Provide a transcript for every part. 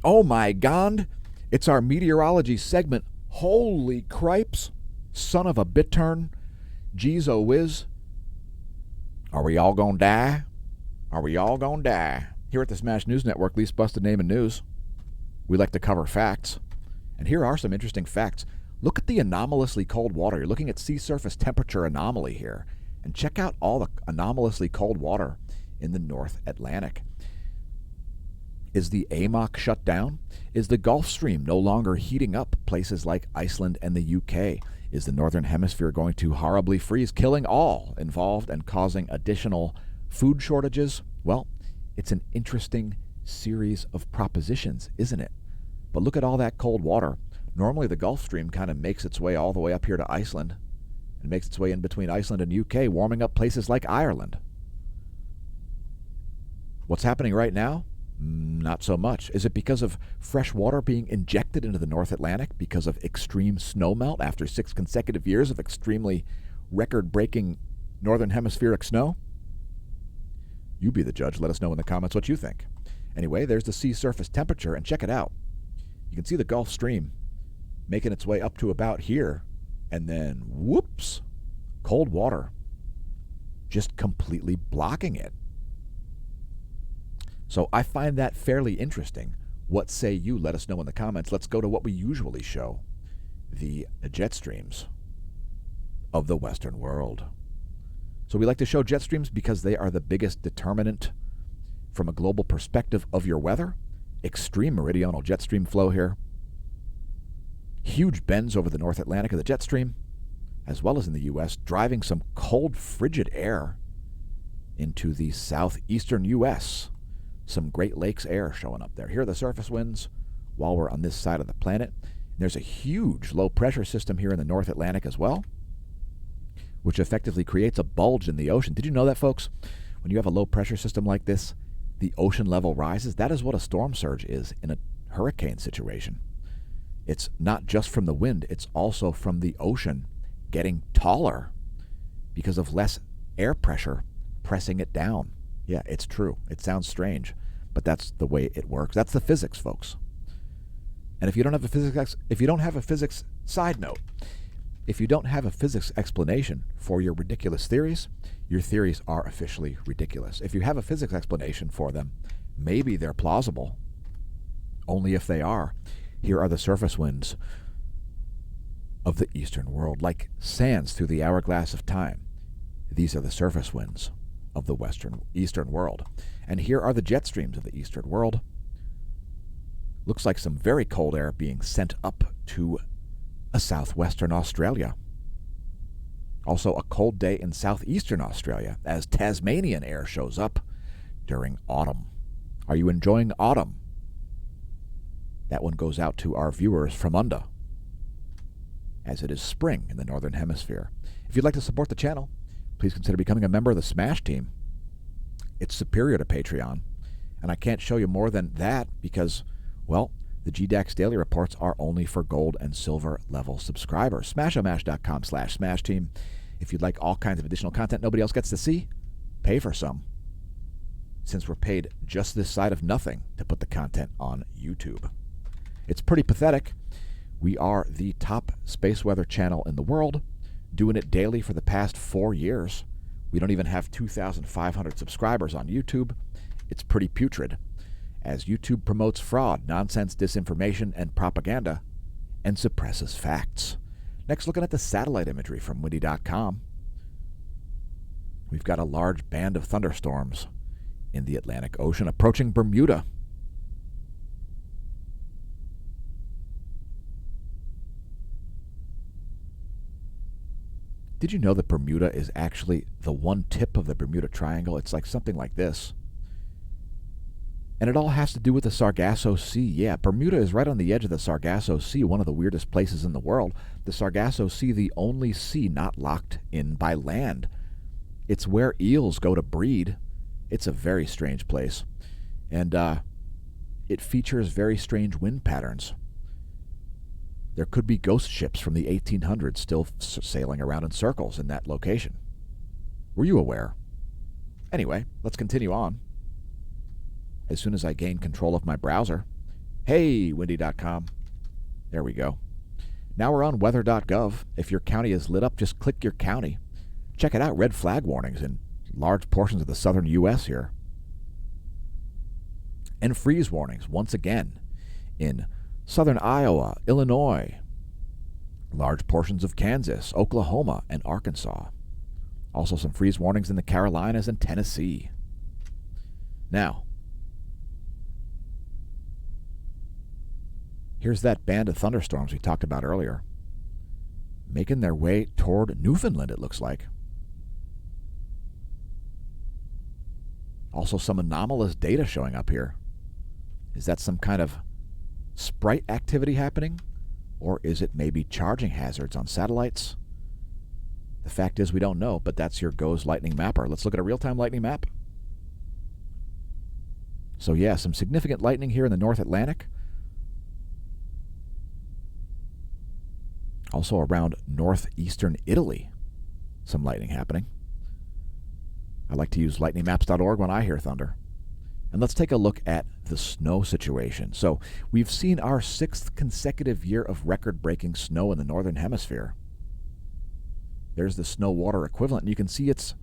Oh my god! It's our meteorology segment. Holy cripes! Son of a bittern. Geez oh whiz. Are we all gonna die? Are we all gonna die? Here at the Smash News Network, least busted name in news, we like to cover facts. And here are some interesting facts. Look at the anomalously cold water. You're looking at sea surface temperature anomaly here. And check out all the anomalously cold water in the North Atlantic. Is the AMOC shut down? Is the Gulf Stream no longer heating up places like Iceland and the UK? Is the Northern Hemisphere going to horribly freeze, killing all involved and causing additional food shortages? Well, it's an interesting series of propositions, isn't it? But look at all that cold water. Normally the Gulf Stream kind of makes its way all the way up here to Iceland and makes its way in between Iceland and UK, warming up places like Ireland. What's happening right now? Not so much. Is it because of fresh water being injected into the North Atlantic because of extreme snowmelt after 6 consecutive years of extremely record-breaking Northern Hemispheric snow? You be the judge. Let us know in the comments what you think. Anyway, there's the sea surface temperature, and check it out. You can see the Gulf Stream making its way up to about here, and then, whoops, cold water just completely blocking it. So I find that fairly interesting. What say you? Let us know in the comments. Let's go to what we usually show, the jet streams of the Western world. So we like to show jet streams because they are the biggest determinant from a global perspective of your weather. Extreme meridional jet stream flow here. Huge bends over the North Atlantic of the jet stream, as well as in the U.S., driving some cold, frigid air into the southeastern U.S., some Great Lakes air showing up there. Here are the surface winds while we're on this side of the planet. There's a huge low pressure system here in the North Atlantic as well, which effectively creates a bulge in the ocean. Did you know that, folks? When you have a low pressure system like this, the ocean level rises. That is what a storm surge is in a hurricane situation. It's not just from the wind, it's also from the ocean getting taller because of less air pressure pressing it down. Yeah, it's true. It sounds strange, but that's the way it works. That's the physics, folks. And if you don't have a physics side note, if you don't have a physics explanation for your ridiculous theories, your theories are officially ridiculous. If you have a physics explanation for them, maybe they're plausible. Only if they are. Here are the surface winds of the eastern world, like sands through the hourglass of time. These are the surface winds of the eastern world. And here are the jet streams of the eastern world. Looks like some very cold air being sent up to a southwestern Australia. Also a cold day in southeastern Australia as Tasmanian air shows up during autumn. Are you enjoying autumn? That one goes out to our viewers from Unda, as it is spring in the Northern Hemisphere. If you'd like to support the channel, please consider becoming a member of the Smash team. It's superior to Patreon, and I can't show you more than that because, well, the GDAX daily reports are only for gold and silver level subscribers. Smashomash.com/Smash Team. If you'd like all kinds of additional content nobody else gets to see, pay for some, since we're paid just this side of nothing to put the content on YouTube. It's pretty pathetic. We are the top space weather channel in the world, doing it daily for the past 4 years. We don't even have 2,500 subscribers on YouTube. It's pretty putrid, as YouTube promotes fraud, nonsense, disinformation, and propaganda, and suppresses facts. Next, looking at the satellite imagery from windy.com. We've got a large band of thunderstorms in the Atlantic Ocean approaching Bermuda. Did you know that Bermuda is actually the one tip of the Bermuda Triangle? It's like something like this. And it all has to do with the Sargasso Sea. Yeah, Bermuda is right on the edge of the Sargasso Sea, one of the weirdest places in the world. The Sargasso Sea, the only sea not locked in by land. It's where eels go to breed. It's a very strange place. And it features very strange wind patterns. There could be ghost ships from the 1800s still sailing around in circles in that location. Were you aware? Anyway, let's continue on. As soon as I gain control of my browser, Hey, windy.com. There we go. Now we're on weather.gov. If your county is lit up, just click your county. Check it out, red flag warnings in large portions of the southern U.S. here. And freeze warnings, once again, in southern Iowa, Illinois, large portions of Kansas, Oklahoma, and Arkansas. Also some freeze warnings in the Carolinas and Tennessee. Now, here's that band of thunderstorms we talked about earlier, making their way toward Newfoundland, it looks like. Also some anomalous data showing up here. Is that some kind of sprite activity happening? Or is it maybe charging hazards on satellites? The fact is we don't know, but that's your GOES lightning mapper. Let's look at a real-time lightning map. So yeah, some significant lightning here in the North Atlantic. Also around northeastern Italy, some lightning happening. I like to use lightningmaps.org when I hear thunder. And let's take a look at the snow situation. So we've seen our 6th consecutive year of record-breaking snow in the Northern Hemisphere. There's the snow water equivalent, and you can see it's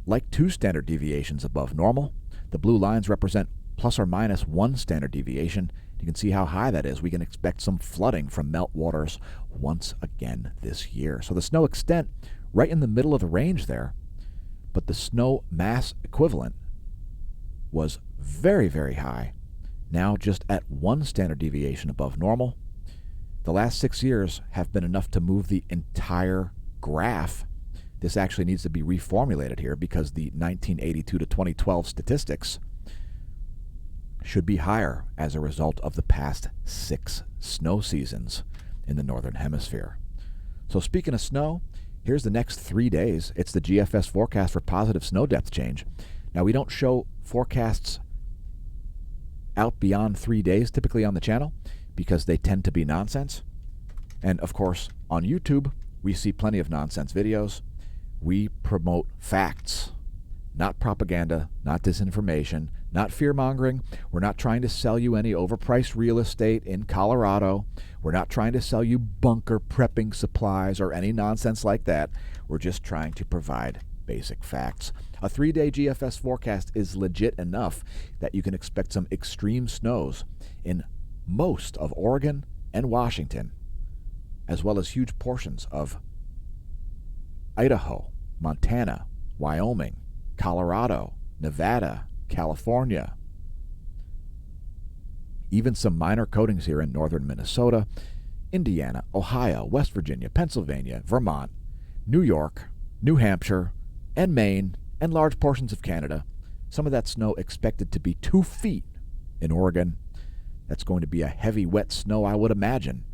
like 2 standard deviations above normal. The blue lines represent plus or minus 1 standard deviation. You can see how high that is. We can expect some flooding from meltwaters once again this year. So the snow extent right in the middle of the range there, but the snow mass equivalent was very, very high, now just at 1 standard deviation above normal. The last 6 years have been enough to move the entire graph. This actually needs to be reformulated here because the 1982 to 2012 statistics should be higher as a result of the past 6 snow seasons in the Northern Hemisphere. So speaking of snow, here's the next 3 days. It's the GFS forecast for positive snow depth change. Now, we don't show forecasts out beyond 3 days typically on the channel because they tend to be nonsense. And of course, on YouTube, we see plenty of nonsense videos. We promote facts, not propaganda, not disinformation, not fear-mongering. We're not trying to sell you any overpriced real estate in Colorado. We're not trying to sell you bunker prepping supplies or any nonsense like that. We're just trying to provide basic facts. A 3-day GFS forecast is legit enough that you can expect some extreme snows in most of Oregon and Washington, as well as huge portions of Idaho, Montana, Wyoming, Colorado, Nevada, California. Even some minor coatings here in northern Minnesota, Indiana, Ohio, West Virginia, Pennsylvania, Vermont, New York, New Hampshire, and Maine, and large portions of Canada. Some of that snow expected to be 2 feet in Oregon. That's going to be a heavy, wet snow, I would imagine.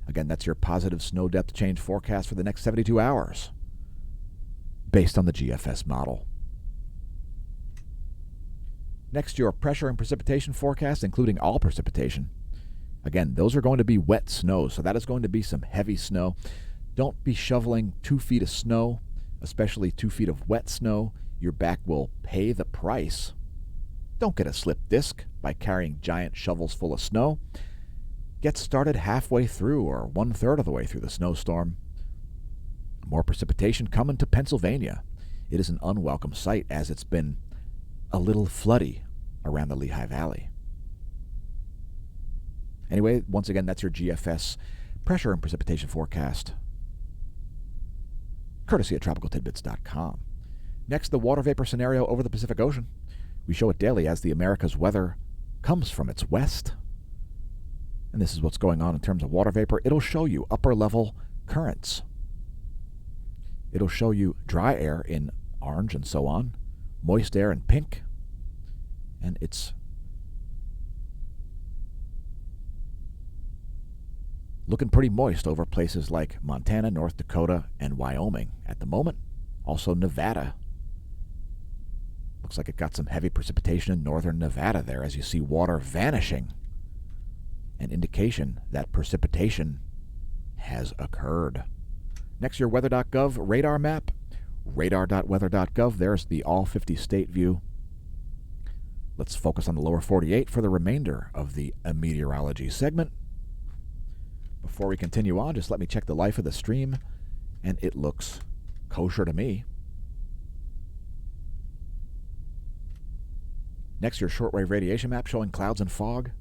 Again, that's your positive snow depth change forecast for the next 72 hours, based on the GFS model. Next, your pressure and precipitation forecast, including all precipitation. Again, those are going to be wet snow, so that is going to be some heavy snow. Don't be shoveling 2 feet of snow, especially 2 feet of wet snow. Your back will pay the price. Don't get a slip disc by carrying giant shovels full of snow. Get started halfway through or 1/3 of the way through the snowstorm. More precipitation coming to Pennsylvania. It is an unwelcome sight as it's been a little floody around the Lehigh Valley. Anyway, once again, that's your GFS pressure and precipitation forecast, courtesy of tropicaltidbits.com. Next, the water vapor scenario over the Pacific Ocean. We show it daily as the America's weather comes from its west. And this is what's going on in terms of water vapor. It'll show you upper level currents. It'll show you dry air in orange and so on, moist air in pink, and it's looking pretty moist over places like Montana, North Dakota, and Wyoming at the moment. Also Nevada. Looks like it got some heavy precipitation in northern Nevada there as you see water vanishing. An indication that precipitation has occurred. Next, your weather.gov radar map. Radar.weather.gov. There's the all 50 state view. Let's focus on the lower 48 for the remainder of the meteorology segment. Before we continue on, just let me check the life of the stream, and it looks kosher to me. Next, your shortwave radiation map showing clouds and fog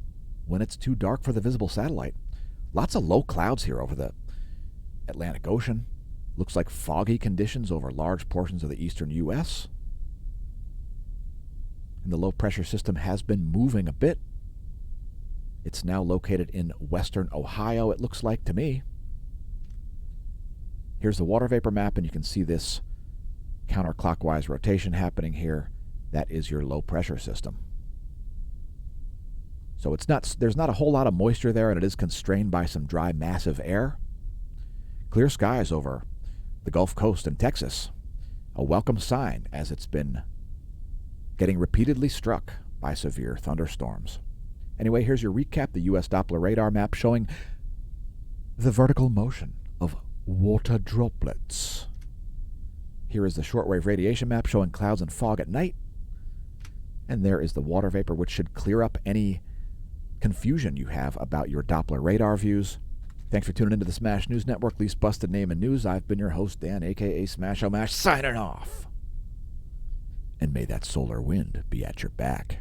when it's too dark for the visible satellite. Lots of low clouds here over the Atlantic Ocean. Looks like foggy conditions over large portions of the eastern U.S. And the low pressure system has been moving a bit. It's now located in western Ohio, it looks like to me. Here's the water vapor map, and you can see this counterclockwise rotation happening here. That is your low pressure system. So there's not a whole lot of moisture there, and it is constrained by some dry, massive air. Clear skies over the Gulf Coast and Texas. A welcome sign, as it's been getting repeatedly struck by severe thunderstorms. Anyway, here's your recap, the U.S. Doppler radar map showing the vertical motion of water droplets. Here is the shortwave radiation map showing clouds and fog at night. And there is the water vapor, which should clear up any confusion you have about your Doppler radar views. Thanks for tuning into the Smash News Network, least busted name in news. I've been your host, Dan, a.k.a. Smash-O-Mash, signing off. And may that solar wind be at your back.